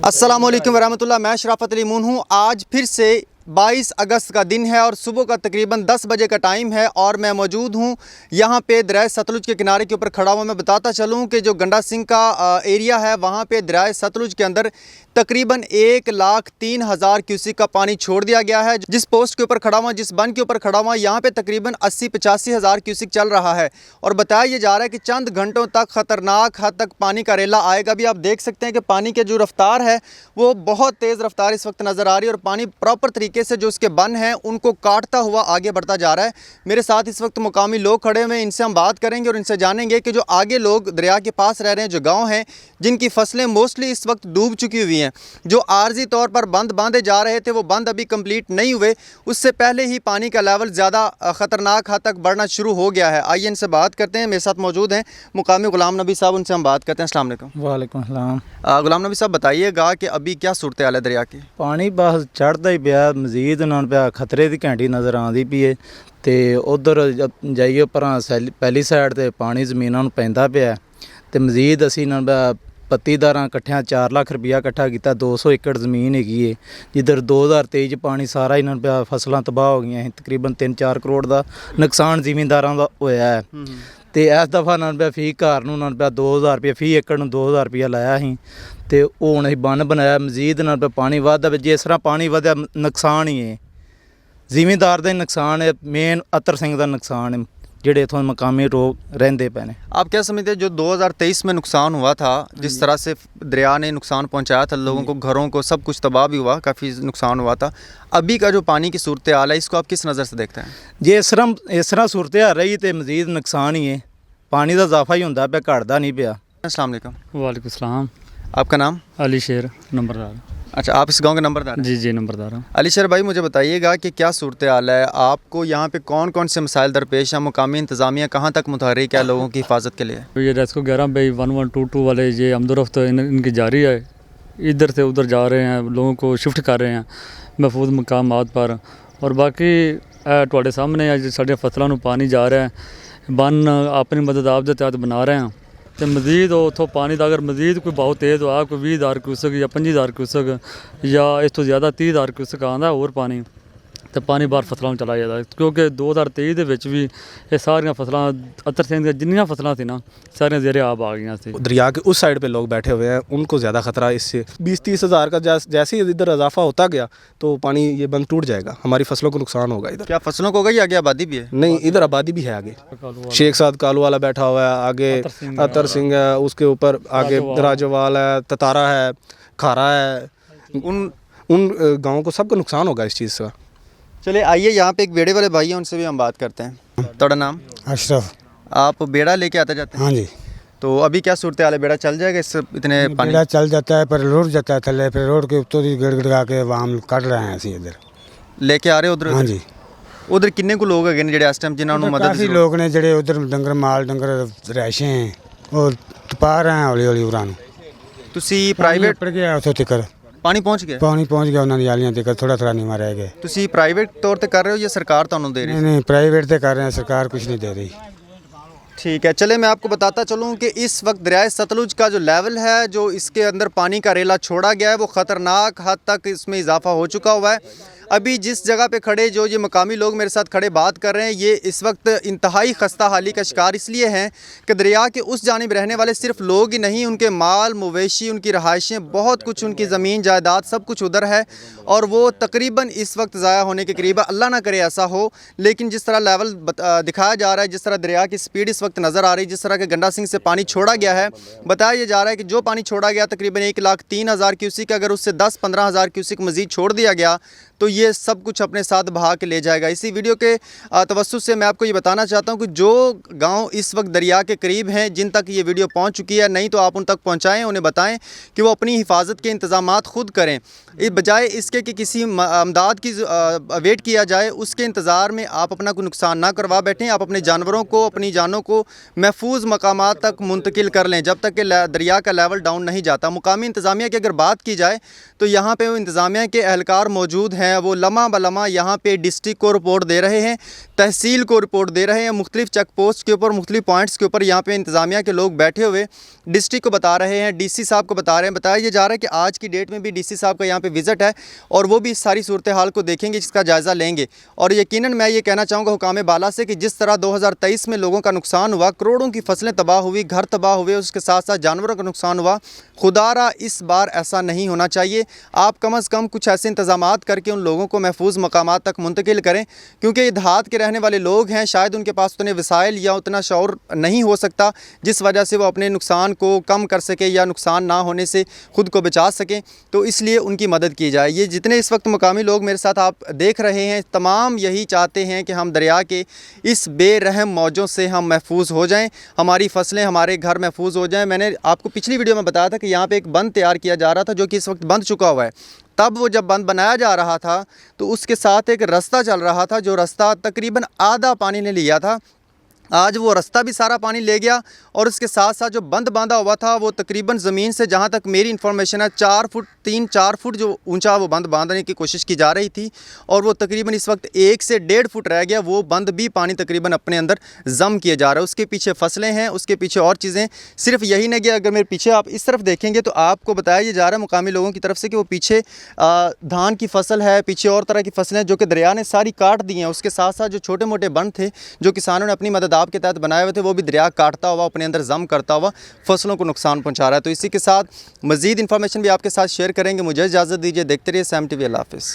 अस्सलाम वालेकुम वरहमतुल्लाह। मैं शराफत अली मून हूँ। आज फिर से 22 अगस्त का दिन है और सुबह का तकरीबन 10 बजे का टाइम है और मैं मौजूद हूँ यहाँ पे दरिया सतलुज के किनारे के ऊपर खड़ा हुआ। मैं बताता चलूँ कि जो गंडा सिंह का एरिया है वहाँ पे दरिया सतलुज के अंदर तकरीबन 1,03,000 क्यूसिक का पानी छोड़ दिया गया है। जिस पोस्ट के ऊपर खड़ा हुआ, जिस बंद के ऊपर खड़ा हुआ, यहाँ पे तकरीबन 80-85 हज़ार क्यूसिक चल रहा है और बताया ये जा रहा है कि चंद घंटों तक ख़तरनाक हद तक पानी का रेला आएगा। भी आप देख सकते हैं कि पानी के जो रफ्तार है वो बहुत तेज़ रफ्तार इस वक्त नज़र आ रही है और पानी प्रॉपर तरीके से जो उसके बन हैं उनको काटता हुआ आगे बढ़ता जा रहा है। मेरे साथ इस वक्त मुकामी लोग खड़े हुए हैं, इनसे हम बात करेंगे और इनसे जानेंगे कि जो आगे लोग दरिया के पास रह रहे हैं, जो गाँव हैं जिनकी फसलें मोस्टली इस वक्त डूब चुकी हुई हैं, जो आर्जी तौर पर बंद बांधे जा रहे थे वो बंद अभी कंप्लीट नहीं हुए, उससे पहले ही पानी का लेवल ज़्यादा ख़तरनाक हद तक बढ़ना शुरू हो गया है। आइए इनसे बात करते हैं। मेरे साथ मौजूद हैं मुकामी गुलाम नबी साहब, उनसे हम बात करते हैं। अस्सलाम वालेकुम। वालेकुम सलाम। गुलाम नबी साहब बताइएगा कि अभी क्या सूरत हाल है दरिया की? पानी बस चढ़दा ही पिया, मजीद उन्होंने पिया खतरे की घंटी नज़र आती पई है ते उधर जाइए परां पहली साइड ते पानी जमीनां नूं पैंदा पिया ते मजीद असीं इन्होंने पत्तीदारां इकट्ठियां 4 लाख रुपया इकट्ठा किया। 200 एकड़ ज़मीन हैगी है जिधर 2023 पानी सारा इन्होंने पिया फसलां तबाह हो गई। तकरीबन 3-4 करोड़ का नुकसान ज़मींदारां दा होया है ते इस दफ़ा उन्होंने पिया फी घर नूं उन्होंने पिया 2000 रुपया फी एकड़ नूं 2000 रुपया लाया ही ते हुण असीं बन बनाया। मजीद उन्होंने पिया पानी वधदा पिया, जिस तरह पानी वधया नुकसान ही है, ज़मींदार का नुकसान है, मेन अतर सिंह का नुकसान है ਜਿਹੜੇ इत्थों मकामी लोग रहंदे पे ने। आप क्या समझते हैं जो 2023 में नुकसान हुआ था, जिस तरह से दरिया ने नुकसान पहुंचाया था लोगों को, घरों को, सब कुछ तबाह भी हुआ, काफ़ी नुकसान हुआ था, अभी का जो पानी की सूरत हाल है इसको आप किस नज़र से देखते हैं? जे इस तरह सूरत हाल रही तो मजीद नुकसान ही है, पानी का इजाफा ही होंदा पिया, घटदा नहीं पिया। अस्सलाम वालेकुम। वालेकुम सलाम। आपका नाम? अली शेर, नंबरदार। अच्छा, आप इस गांव के नंबरदार हैं? जी नंबरदार हूँ। अली शेर भाई मुझे बताइएगा कि क्या सूरत हाल है, आपको यहाँ पे कौन कौन से मसाइल दरपेश हैं, मुकामी इंतज़ामिया कहाँ तक मुतहर्रिक है लोगों की हिफाजत के लिए? ये रेस्को 11 बाई 1122 वाले ये आमदोरफ्त इनकी जारी है, इधर से उधर जा रहे हैं, लोगों को शिफ्ट कर रहे हैं महफूज मकामात पर। और बाकी तुहाडे सामने अज साडियां फसलों नूं पानी जा रहा है, बन अपनी मदद आप दे तहत बना रहे हैं तो मजीद उतों पानी का अगर मजीद कोई बहुत तेज़ होया, कोई 20,000 क्यूसक या 25,000 क्यूसक या इस तो ज़्यादा 30,000 क्यूसक आंदा और पानी तो पानी बाहर फसलों में चला जाता, क्योंकि 2023 दे विच भी ये सारियां फसलां अतर सिंह दी जिन्नियां फसलां थी ना सारियां ज़ेरे आब आ गई थी। दरिया के उस साइड पे लोग बैठे हुए हैं, उनको ज़्यादा ख़तरा इससे 20-30 हज़ार का जैसे ही इधर इजाफा होता गया तो पानी ये बंद टूट जाएगा, हमारी फसलों को नुकसान होगा। इधर क्या फसलों को होगा या आगे आबादी भी है? नहीं, इधर आबादी भी है, आगे शेख साद कालू वाला बैठा हुआ है, आगे अतर सिंह है, उसके ऊपर आगे राजवाल है, ततारा है, खारा है, उन गाँवों को सबको नुकसान होगा इस चीज़ का। चलिए आइए, यहाँ पे एक बेड़े वाले भाई हैं, उनसे भी हम बात करते हैं। ਤੁਹਾਡਾ नाम? अशरफ। आप बेड़ा लेके आते जाते हैं? हाँ जी। तो अभी क्या सूरत हाल है, बेड़ा चल जाएगा इससे इतने पानी? बेड़ा चल जाता है पर रोड जाता है थले, फिर रोड के उत्तर ही गिड़गिड़ा के वाम काट रहे हैं ऐसे इधर लेके आ रहे उधर? हाँ जी। उधर किन्ने को लोग है ਜਿਹੜੇ ਇਸ ਟਾਈਮ ਜਿਨ੍ਹਾਂ ਨੂੰ ਮਦਦ काफ़ी लोग ने ਜਿਹੜੇ उधर डंगर माल डंगर रैशे हैं और टपा रहे हैं हौली हौली उरां ਨੂੰ। ਤੁਸੀਂ ਪ੍ਰਾਈਵੇਟ पड़ गया उतो तक ਪਾਣੀ ਪਹੁੰਚ ਗਿਆ? पानी पहुँच गया उन्होंने यालियाँ तक, थोड़ा नीवा रह गए। ਤੁਸੀਂ ਪ੍ਰਾਈਵੇਟ ਤੌਰ ਤੇ ਕਰ ਰਹੇ ਹੋ ਜਾਂ ਸਰਕਾਰ ਤੁਹਾਨੂੰ ਦੇ ਰਹੀ ਹੈ? नहीं प्राइवेट से कर रहे हैं, सरकार कुछ नहीं दे रही। ठीक है, चले मैं आपको बताता चलूँ कि इस वक्त दरिया सतलुज का जो लेवल है, जो इसके अंदर पानी का रेला छोड़ा गया है, वो ख़तरनाक हद तक इसमें इजाफा हो चुका हुआ है। अभी जिस जगह पे खड़े जो ये मकामी लोग मेरे साथ खड़े बात कर रहे हैं, ये इस वक्त इंतहाई खस्ता हाली का शिकार इसलिए हैं कि दरिया के उस जानिब रहने वाले सिर्फ लोग ही नहीं, उनके माल मवेशी, उनकी रहायशें, बहुत कुछ, उनकी ज़मीन जायदाद सब कुछ उधर है और वो तकरीबन इस वक्त ज़ाया होने के करीब है। अल्लाह ना करे ऐसा हो, लेकिन जिस तरह लेवल दिखाया जा रहा है, जिस तरह दरिया की स्पीड इस वक्त नज़र आ रही है, जिस तरह के गंडा सिंह से पानी छोड़ा गया है, बताया जा रहा है कि जो पानी छोड़ा गया तकरीबन 1,03,000 क्यूसिक, अगर उससे 10-15 हज़ार क्यूसिक मज़ीद छोड़ दिया गया तो ये सब कुछ अपने साथ बहा के ले जाएगा। इसी वीडियो के तवस्सुस से मैं आपको ये बताना चाहता हूँ कि जो गांव इस वक्त दरिया के करीब हैं, जिन तक ये वीडियो पहुँच चुकी है, नहीं तो आप उन तक पहुँचाएँ, उन्हें बताएं कि वो अपनी हिफाजत के इंतज़ामात ख़ुद करें, बजाय इसके कि किसी अमदाद की वेट किया जाए, उसके इंतज़ार में आप अपना कोई नुकसान ना करवा बैठें। आप अपने जानवरों को, अपनी जानों को को महफूज मकामात तक मुंतकिल कर लें जब तक कि दरिया का लेवल डाउन नहीं जाता। मुकामी इंतज़ामिया की अगर बात की जाए तो यहाँ पे वो इंतज़ामिया के एहलकार मौजूद हैं, वो लम्हा बलम्हा यहाँ पे डिस्ट्रिक्ट को रिपोर्ट दे रहे हैं, तहसील को रिपोर्ट दे रहे हैं, मुख्तलिफ चेक पोस्ट के ऊपर मुख्तलिफ पॉइंट्स के ऊपर यहाँ पे इंतज़ामिया के लोग बैठे हुए डिस्ट्रिक्ट को बता रहे हैं, डीसी साहब को बता रहे हैं। बताया ये जा रहा है कि आज की डेट में भी डीसी साहब का यहाँ पे विज़िट है और वो भी इस सारी सूरत हाल को देखेंगे, जिसका जायज़ा लेंगे। और यकीनन मैं ये कहना चाहूँगा हुकाम बाला से कि जिस तरह 2023 में लोगों का नुकसान हुआ, करोड़ों की फसलें तबाह हुई, घर तबाह हुए, उसके साथ साथ जानवरों का नुकसान हुआ, खुदारा इस बार ऐसा नहीं होना चाहिए। आप कम अज़ कम कुछ ऐसे इंतज़ामात करके उन लोगों को महफूज मकामात तक मुंतकिल करें, क्योंकि ये देहात के रहने वाले लोग हैं, शायद उनके पास उतने वसाइल या उतना शऊर नहीं हो सकता जिस वजह से वो अपने नुकसान को कम कर सके या नुकसान ना होने से ख़ुद को बचा सकें, तो इसलिए उनकी मदद की जाए। ये जितने इस वक्त मुकामी लोग मेरे साथ आप देख रहे हैं, तमाम यही चाहते हैं कि हम दरिया के इस बेरहम मौजों से हम महफूज हो जाएं, हमारी फसलें, हमारे घर महफूज हो जाएं। मैंने आपको पिछली वीडियो में बताया था कि यहाँ पे एक बंद तैयार किया जा रहा था जो कि इस वक्त बंद चुका हुआ है। तब वो जब बंद बनाया जा रहा था तो उसके साथ एक रास्ता चल रहा था, जो रास्ता तकरीबन आधा पानी ने लिया था। आज वो रास्ता भी सारा पानी ले गया और उसके साथ साथ जो बंद बांधा हुआ था वो तकरीबन ज़मीन से, जहाँ तक मेरी इन्फॉर्मेशन है, 3-4 फुट जो ऊंचा वो बंद बांधने की कोशिश की जा रही थी और वो तकरीबन इस वक्त 1 से 1.5 फुट रह गया। वो बंद भी पानी तकरीबन अपने अंदर जम किए जा रहा है। उसके पीछे फसलें हैं, उसके पीछे और चीज़ें। सिर्फ यही नहीं कि अगर मेरे पीछे आप इस तरफ देखेंगे तो आपको बताया जा रहा है मुकामी लोगों की तरफ से कि वो पीछे धान की फसल है, पीछे और तरह की फसलें जो कि दरिया ने सारी काट दी हैं। उसके साथ साथ जो छोटे मोटे बंद थे जो किसानों ने अपनी मदद के तहत बनाए हुए थे, वो भी दरिया काटता हुआ अपने अंदर जम करता हुआ फसलों को नुकसान पहुंचा रहा है। तो इसी के साथ मज़ीद इन्फॉर्मेशन भी आपके साथ शेयर करेंगे। मुझे इजाज़त दीजिए, देखते रहिए SAM TV। अल्लाह हाफ़िज़।